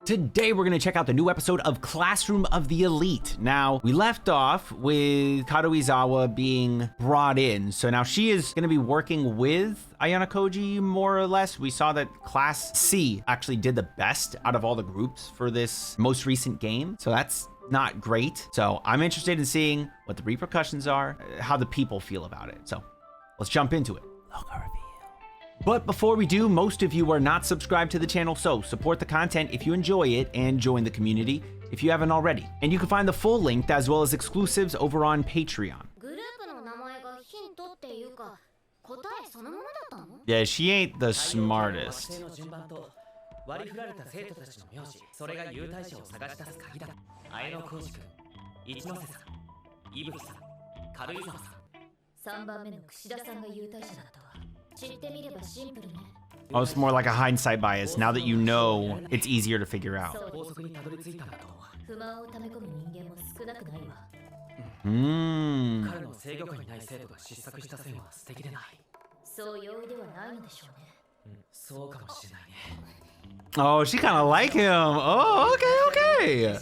Today we're gonna check out the new episode of Classroom of the Elite. Now, we left off with Karuizawa being brought in. So now she is gonna be working with Ayana Koji, more or less. We saw that Class C actually did the best out of all the groups for this most recent game. So that's not great. So I'm interested in seeing what the repercussions are, how the people feel about it. So let's jump into it. Logo reveal. But before we do, most of you are not subscribed to the channel, so support the content if you enjoy it and join the community if you haven't already. And you can find the full link as well as exclusives over on Patreon. Yeah, she ain't the smartest. Oh, it's more like a hindsight bias. Now that you know, it's easier to figure out. Oh, she kind of like him. Oh, okay.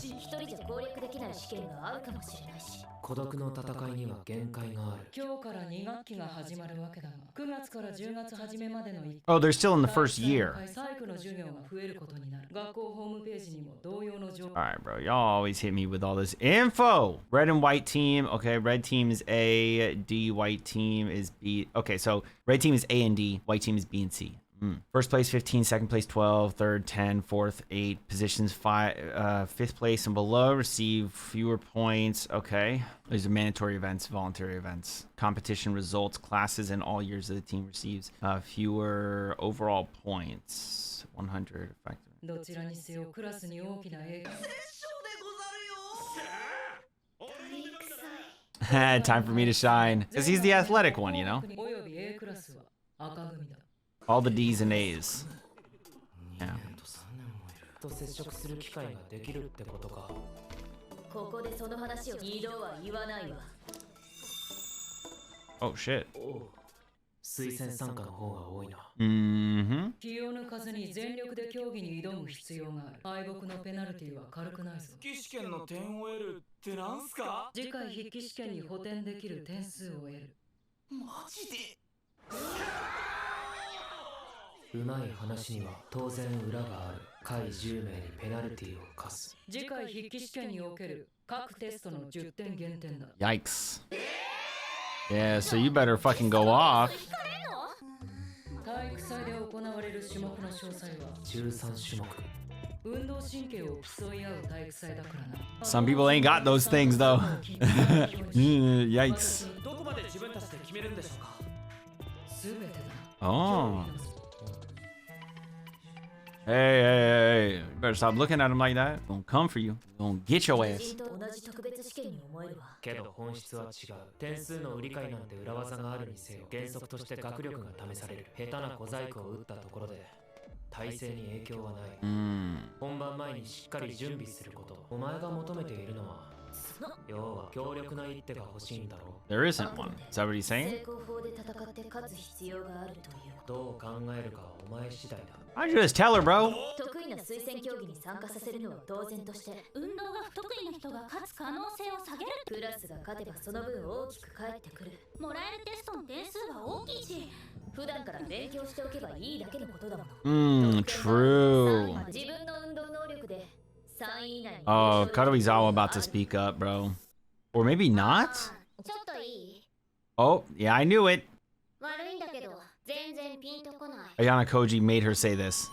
孤独の戦いには限界がある。今日から2学期が始まるわけだが、9月から10月初めまでの Oh, they're still in the first year. Alright, bro. Y'all always hit me with all this info. Red and white team. Okay, red team is A, D, white team is B. Okay, so red team is A and D, white team is B and C. First place 15, second place 12, third 10, fourth 8, positions 5, fifth place and below receive fewer points. Okay, these are mandatory events, voluntary events, competition results, classes, and all years of the team receives fewer overall points. 100 effective. Time for me to shine, because he's the athletic one, you know. All the D's and A's. Yeah. Oh shit. Yikes. Yeah, so you better fucking go off. Some people ain't got those things though. Yikes. Oh. Hey. You better stop looking at him like that. Gonna come for you. Gonna get your ass. There isn't one. Is that what he's saying? I just tell her, bro. True. Oh, Karuizawa about to speak up, bro. Or maybe not? Oh, yeah, I knew it. Ayana Koji made her say this.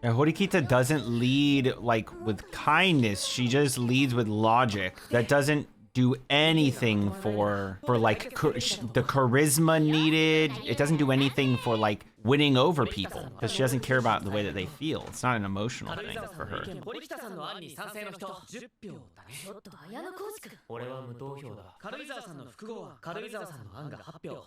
Yeah, Horikita doesn't lead like with kindness. She just leads with logic. That doesn't do anything for like the charisma needed. It doesn't do anything for like winning over people because she doesn't care about the way that they feel. It's not an emotional thing for her. ちょっと綾野浩二君。俺は無投票だ。軽井沢さんの複合は軽井沢さんの案が発表。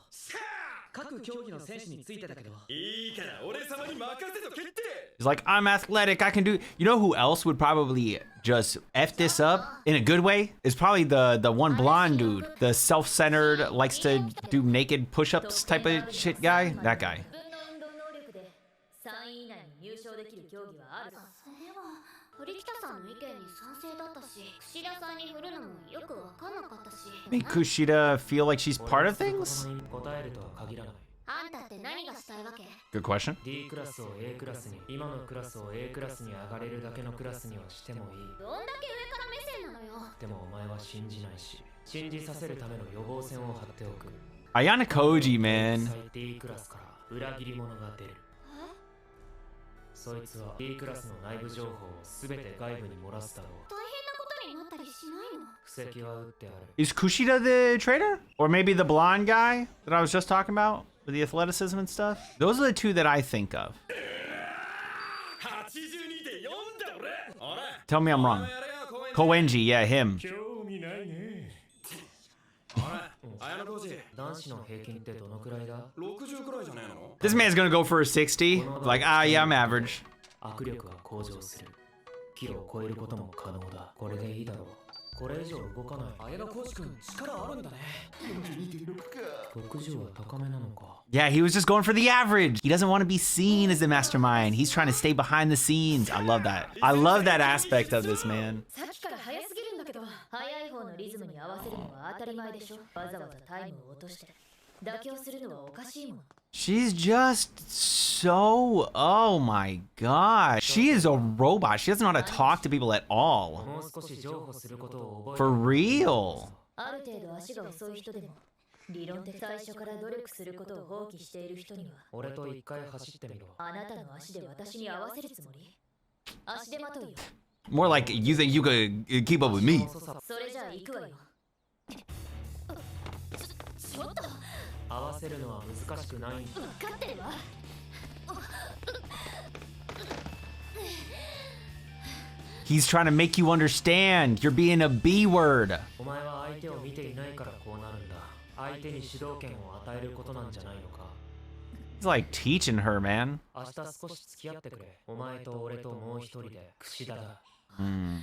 各競技の選手についてだけど。いいから俺様に任せと決定。He's like, I'm athletic. I can do. You know who else would probably just f this up in a good way? Is probably the one blonde dude, the self-centered, likes to do naked push-ups type of shit guy. That guy. 堀北さんの意見に賛成だったし、櫛田さんに振るのもよくわかんなかったし。Make Kushida feel like she's part of things? あんたって何がしたいわけ？ Good question. D クラスを A クラスに、今のクラスを A クラスに上がれるだけのクラスにはしてもいい。どんだけ上から目線なのよ。でもお前は信じないし、信じさせるための予防線を張っておく。Ayana Koji, man. D クラスから裏切り者が出る。そいつは D クラスの内部情報をすべて外部に漏らすだろう。大変なことになったりしないの？布石は打ってある。Is Kushida the traitor? Or maybe the blonde guy that I was just talking about? With the athleticism and stuff? Those are the two that I think of. Tell me I'm wrong. Koenji, yeah, him. This man's gonna go for a 60. Like, yeah, I'm average. 握力は向上する。キロを超えることも可能だ。これでいいだろう。これ以上動かない。綾野浩二君、力あるんだね。60は高めなのか。Yeah, he was just going for the average. He doesn't want to be seen as the mastermind. He's trying to stay behind the scenes. I love that. I love that aspect of this, man. さっきから早すぎるんだけど。早い方のリズムに合わせるのは当たり前でしょ。わざわざタイムを落として妥協するのはおかしいもん。She's just so, oh my god. She is a robot. She doesn't know how to talk to people at all. For real. ある程度足が遅い人でも理論的最初から努力することを放棄している人には俺と一回走ってみろ。あなたの足で私に合わせるつもり？足手まといよ。 More like you think you could keep up with me. それじゃあ行くわよ。ちょっと合わせるのは難しくない。分かってるわ。He's trying to make you understand. You're being a B word. お前は相手を見ていないからこうなるんだ。相手に主導権を与えることなんじゃないのか。He's like teaching her, man. 明日少し付き合ってくれ。お前と俺ともう一人で櫛田だ。な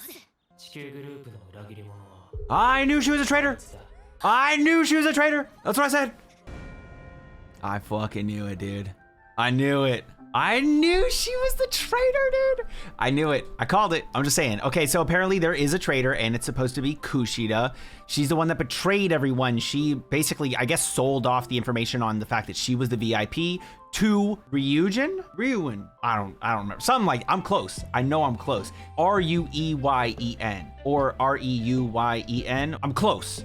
ぜ？地球グループの裏切り者は。I knew she was a traitor. I knew she was a traitor. That's what I said. I fucking knew it, dude. I knew it. I knew she was the traitor, dude. I knew it. I called it. I'm just saying. Okay, so apparently there is a traitor and it's supposed to be Kushida. She's the one that betrayed everyone. She basically, I guess, sold off the information on the fact that she was the VIP to Ryujin? I don't remember. Something like, I'm close. I know I'm close. Rueyen or Reuyen. I'm close.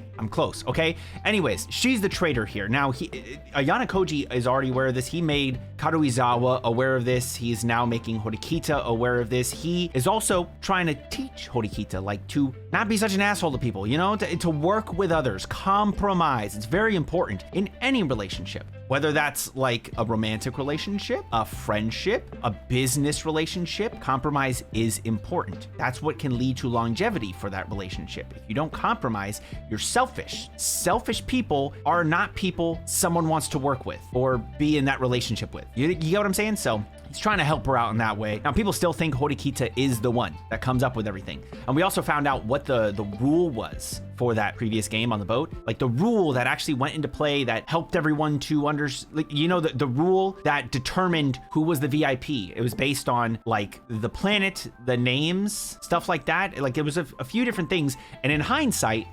Okay? Anyways, she's the traitor here. Now, Ayana Koji is already aware of this. He made Karuizawa aware of this. He's now making Horikita aware of this. He is also trying to teach Horikita, like, to not be such an asshole to people, you know, to work with others, compromise. It's very important in any relationship. Whether that's like a romantic relationship, a friendship, a business relationship, compromise is important. That's what can lead to longevity for that relationship. If you don't compromise, you're selfish. Selfish people are not people someone wants to work with or be in that relationship with. You get what I'm saying? So he's trying to help her out in that way. Now, people still think Horikita is the one that comes up with everything. And we also found out what the rule was for that previous game on the boat. Like the rule that actually went into play that helped everyone to like, you know, the rule that determined who was the VIP. It was based on like the planet, the names, stuff like that. Like it was a few different things. And in hindsight,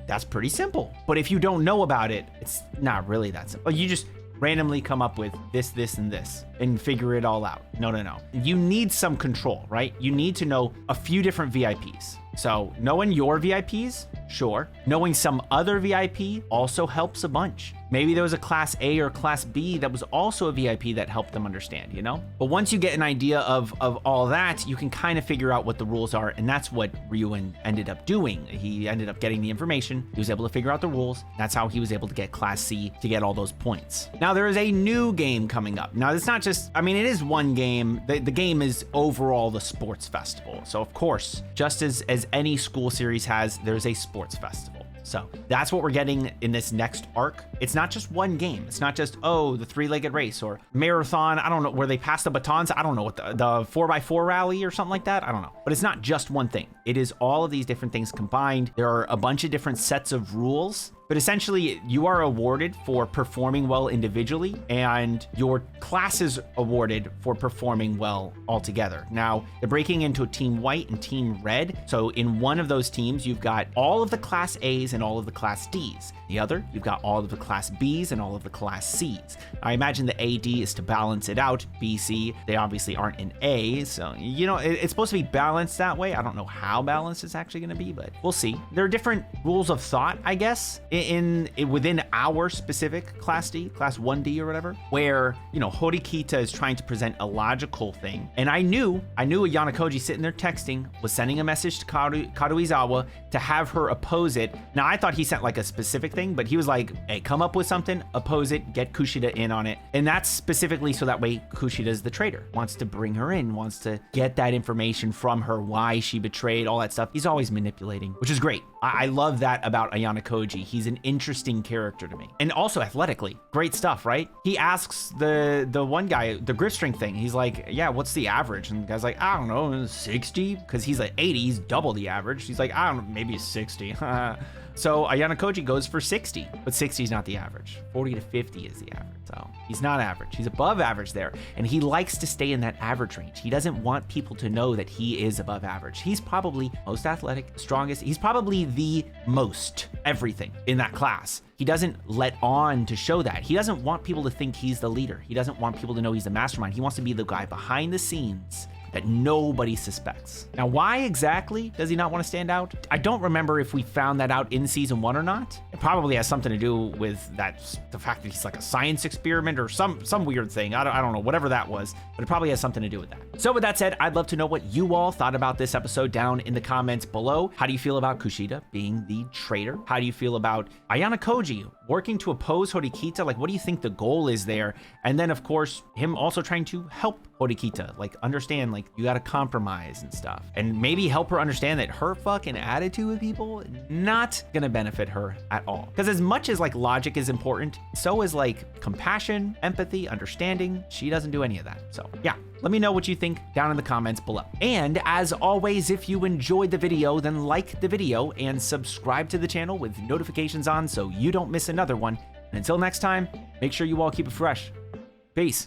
that's pretty simple. But if you don't know about it, it's not really that simple. You just randomly come up with this, and this and figure it all out. No. You need some control, right? You need to know a few different VIPs. So knowing your VIPs, sure. Knowing some other VIP also helps a bunch. Maybe there was a class A or class B that was also a VIP that helped them understand, you know? But once you get an idea of all that, you can kind of figure out what the rules are, and that's what Ryuin ended up doing. He ended up getting the information, he was able to figure out the rules, that's how he was able to get class C to get all those points. Now there is a new game coming up. Now it's not just, I mean, it is one game, the game is overall the sports festival. So of course, just as any school series has, there's a sports festival. So that's what we're getting in this next arc. It's not just one game. It's not just, oh, the three-legged race or marathon. I don't know, where they pass the batons. I don't know what the 4x4 rally or something like that. I don't know. But it's not just one thing. It is all of these different things combined. There are a bunch of different sets of rules. But essentially, you are awarded for performing well individually, and your class is awarded for performing well altogether. Now, they're breaking into Team White and Team Red. So in one of those teams, you've got all of the Class A's and all of the Class D's. The other, you've got all of the Class B's and all of the Class C's. I imagine the AD is to balance it out. BC, they obviously aren't in A, so, you know, it's supposed to be balanced that way. I don't know how balanced it's actually going to be, but we'll see. There are different rules of thought, I guess, within our specific Class D, Class 1D or whatever, where, you know, Horikita is trying to present a logical thing. And I knew Ayana Koji sitting there texting, was sending a message to Karuizawa to have her oppose it. Now, I thought he sent like a specific thing, but he was like, hey, come up with something, oppose it, get Kushida in on it. And that's specifically so that way Kushida's the traitor, wants to bring her in, wants to get that information from her, why she betrayed, all that stuff. He's always manipulating, which is great. I love that about Ayana Koji. He's an interesting character to me. And also athletically, great stuff, right? He asks the one guy, the grip strength thing, he's like, yeah, what's the average? And the guy's like, I don't know, 60? Because he's like 80, he's double the average. He's like, I don't know, maybe 60. So Ayana Koji goes for 60, but 60 is not the average. 40 to 50 is the average. So he's not average. He's above average there. And he likes to stay in that average range. He doesn't want people to know that he is above average. He's probably most athletic, strongest. He's probably the most everything in that class. He doesn't let on to show that. He doesn't want people to think he's the leader. He doesn't want people to know he's the mastermind. He wants to be the guy behind the scenes that nobody suspects. Now, why exactly does he not want to stand out? I don't remember if we found that out in season 1 or not. It probably has something to do with the fact that he's like a science experiment or some weird thing. I don't know, whatever that was, but it probably has something to do with that. So with that said, I'd love to know what you all thought about this episode down in the comments below. How do you feel about Kushida being the traitor? How do you feel about Ayana Koji working to oppose Horikita? Like, what do you think the goal is there? And then, of course, him also trying to help Horikita, like, understand, like, you gotta compromise and stuff. And maybe help her understand that her fucking attitude with people, not gonna benefit her at all. Because as much as, like, logic is important, so is, like, compassion, empathy, understanding. She doesn't do any of that. So, yeah. Let me know what you think down in the comments below. And as always, if you enjoyed the video, then like the video and subscribe to the channel with notifications on so you don't miss another one. And until next time, make sure you all keep it fresh. Peace.